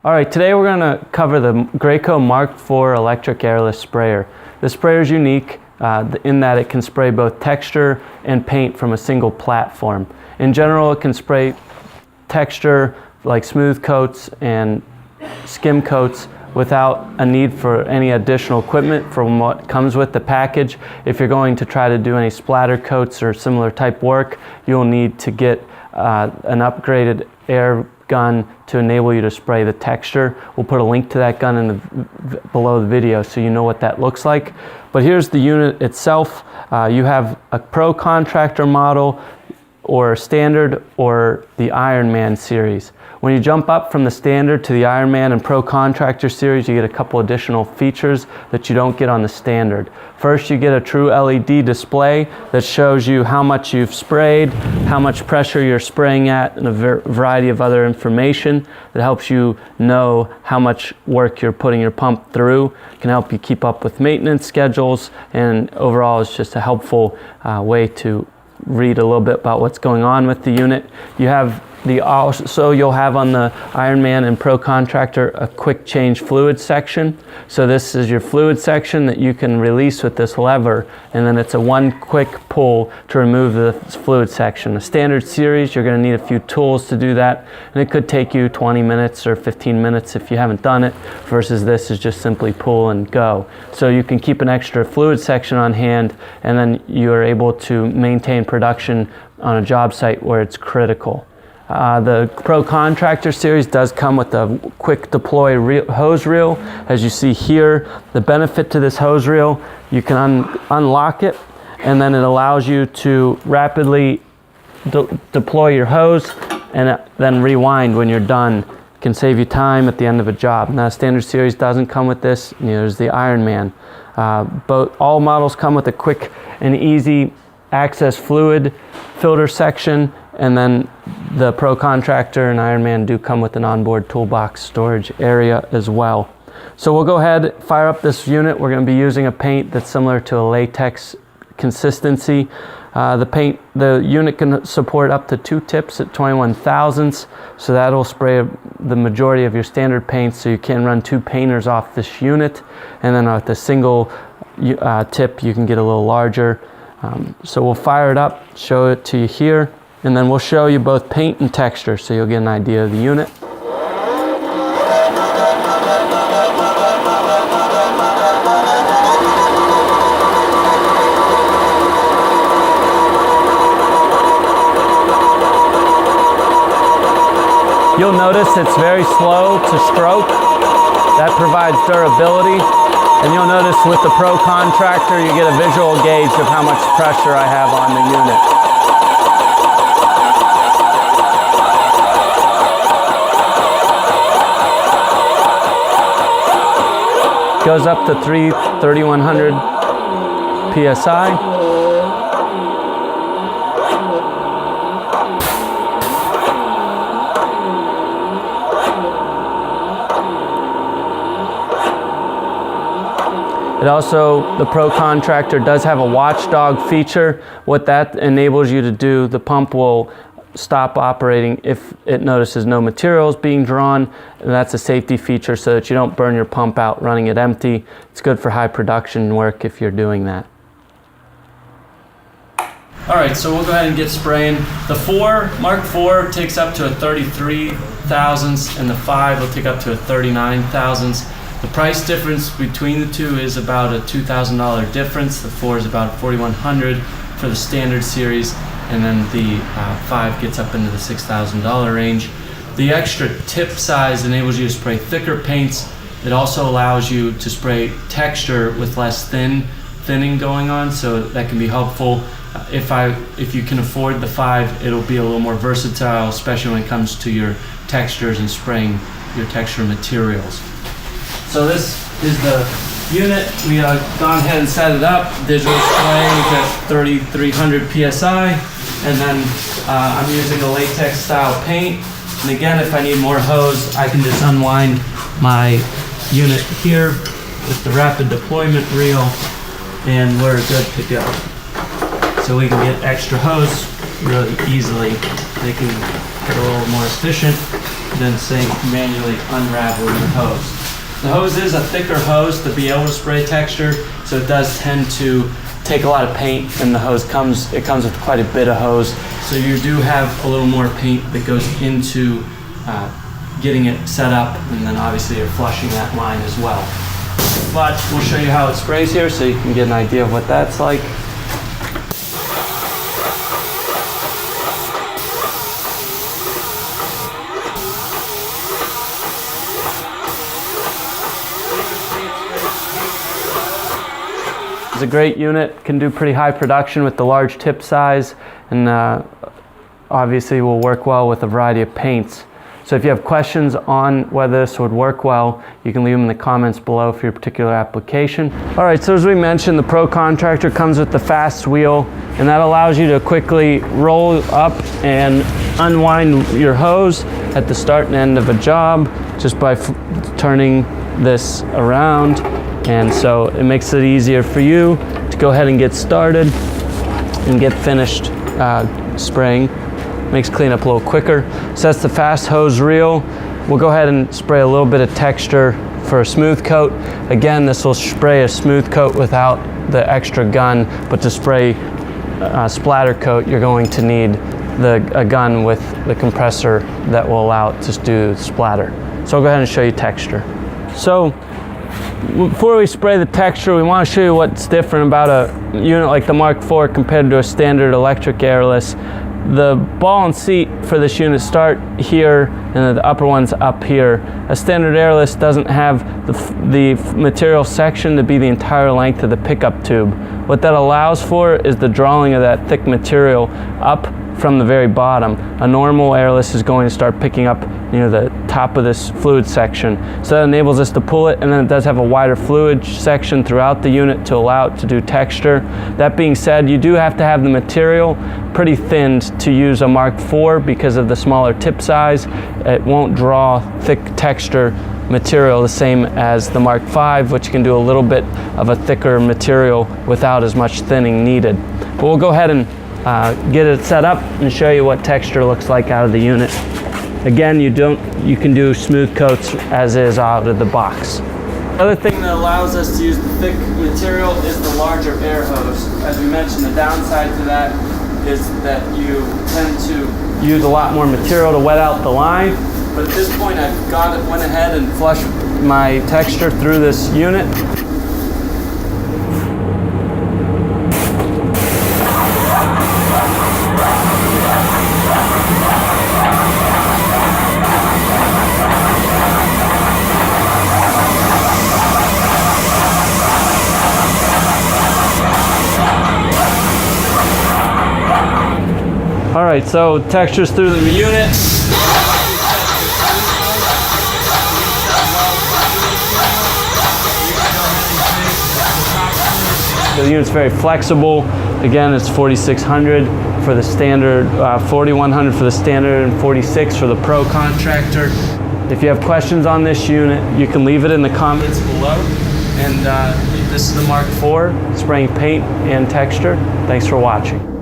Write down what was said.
All right, today we're going to cover the Graco Mark IV electric airless sprayer. This sprayer is unique in that it can spray both texture and paint from a single platform. In general, it can spray texture like smooth coats and skim coats without a need for any additional equipment from what comes with the package. If you're going to try to do any splatter coats or similar type work, you'll need to get an upgraded air gun to enable you to spray the texture. We'll put a link to that gun below the video so you know what that looks like. But here's the unit itself. You have a Pro Contractor model or standard or the Ironman series. When you jump up from the standard to the Ironman and Pro Contractor series, you get a couple additional features that you don't get on the standard. First, you get a true LED display that shows you how much you've sprayed, how much pressure you're spraying at, and a variety of other information that helps you know how much work you're putting your pump through. It can help you keep up with maintenance schedules, and overall it's just a helpful way to read a little bit about what's going on with the unit. You have you'll have on the Ironman and Pro Contractor a quick change fluid section. So this is your fluid section that you can release with this lever, and then it's a one quick pull to remove the fluid section. A standard series, you're going to need a few tools to do that, and it could take you 20 minutes or 15 minutes if you haven't done it, versus this is just simply pull and go. So you can keep an extra fluid section on hand, and then you are able to maintain production on a job site where it's critical. The Pro Contractor series does come with a quick deploy hose reel. As you see here, the benefit to this hose reel, you can unlock it, and then it allows you to rapidly deploy your hose and then rewind when you're done. It can save you time at the end of a job. Now, standard series doesn't come with this. There's the Ironman. All models come with a quick and easy access fluid filter section, and then the Pro Contractor and Ironman do come with an onboard toolbox storage area as well. So we'll go ahead, fire up this unit. We're going to be using a paint that's similar to a latex consistency. The unit can support up to 2 tips at 21 thousandths, so that'll spray the majority of your standard paints, so you can run 2 painters off this unit, and then with a single tip you can get a little larger. So we'll fire it up, show it to you here, and then we'll show you both paint and texture so you'll get an idea of the unit. You'll notice it's very slow to stroke. That provides durability. And you'll notice with the Pro Contractor, you get a visual gauge of how much pressure I have on the unit. Goes up to 3,100 PSI. It also, the Pro Contractor does have a watchdog feature. What that enables you to do, the pump will stop operating if it notices no materials being drawn, and that's a safety feature so that you don't burn your pump out running it empty. It's good for high production work if you're doing that. All right, so we'll go ahead and get spraying. The Mark IV takes up to a 33 thousandths, and the 5 will take up to a 39 thousandths. The price difference between the two is about a $2,000 difference. The 4 is about $4,100 for the standard series, and then the 5 gets up into the $6,000 range. The extra tip size enables you to spray thicker paints. It also allows you to spray texture with less thinning going on, so that can be helpful. If you can afford the 5, it'll be a little more versatile, especially when it comes to your textures and spraying your texture materials. So this is the unit. We have gone ahead and set it up. Digital spraying at 3,300 PSI. And then I'm using a latex style paint. And again, if I need more hose, I can just unwind my unit here with the rapid deployment reel, and we're good to go. So we can get extra hose really easily. They can get a little more efficient. than say manually unraveling the hose. The hose is a thicker hose to be able to spray texture, so it does tend to take a lot of paint, and the hose comes with quite a bit of hose, so you do have a little more paint that goes into getting it set up, and then obviously you're flushing that line as well. But we'll show you how it sprays here so you can get an idea of what that's like. It's a great unit, can do pretty high production with the large tip size, and obviously will work well with a variety of paints. So if you have questions on whether this would work well, you can leave them in the comments below for your particular application. All right, so as we mentioned, the Pro Contractor comes with the fast wheel, and that allows you to quickly roll up and unwind your hose at the start and end of a job just by spraying this around. And so it makes it easier for you to go ahead and get started and get finished spraying. Makes cleanup a little quicker. So that's the fast hose reel. We'll go ahead and spray a little bit of texture for a smooth coat. Again, this will spray a smooth coat without the extra gun, but to spray a splatter coat, you're going to need a gun with the compressor that will allow it to do splatter. So I'll go ahead and show you texture. So before we spray the texture, we want to show you what's different about a unit like the Mark IV compared to a standard electric airless. The ball and seat for this unit start here, and the upper one's up here. A standard airless doesn't have the material section to be the entire length of the pickup tube. What that allows for is the drawing of that thick material up from the very bottom. A normal airless is going to start picking up the top of this fluid section. So that enables us to pull it, and then it does have a wider fluid section throughout the unit to allow it to do texture. That being said, you do have to have the material pretty thinned to use a Mark IV because of the smaller tip size. It won't draw thick texture material the same as the Mark V, which can do a little bit of a thicker material without as much thinning needed. But we'll go ahead and get it set up and show you what texture looks like out of the unit. Again, you can do smooth coats as is out of the box. Another thing that allows us to use the thick material is the larger air hose. As we mentioned, the downside to that is that you tend to use a lot more material to wet out the line. But at this point, I've went ahead and flushed my texture through this unit. All right, so textures through the unit. The unit's very flexible. Again, it's 4600 for the standard, 4100 for the standard, and 46 for the Pro Contractor. If you have questions on this unit, you can leave it in the comments below. And this is the Mark IV spraying paint and texture. Thanks for watching.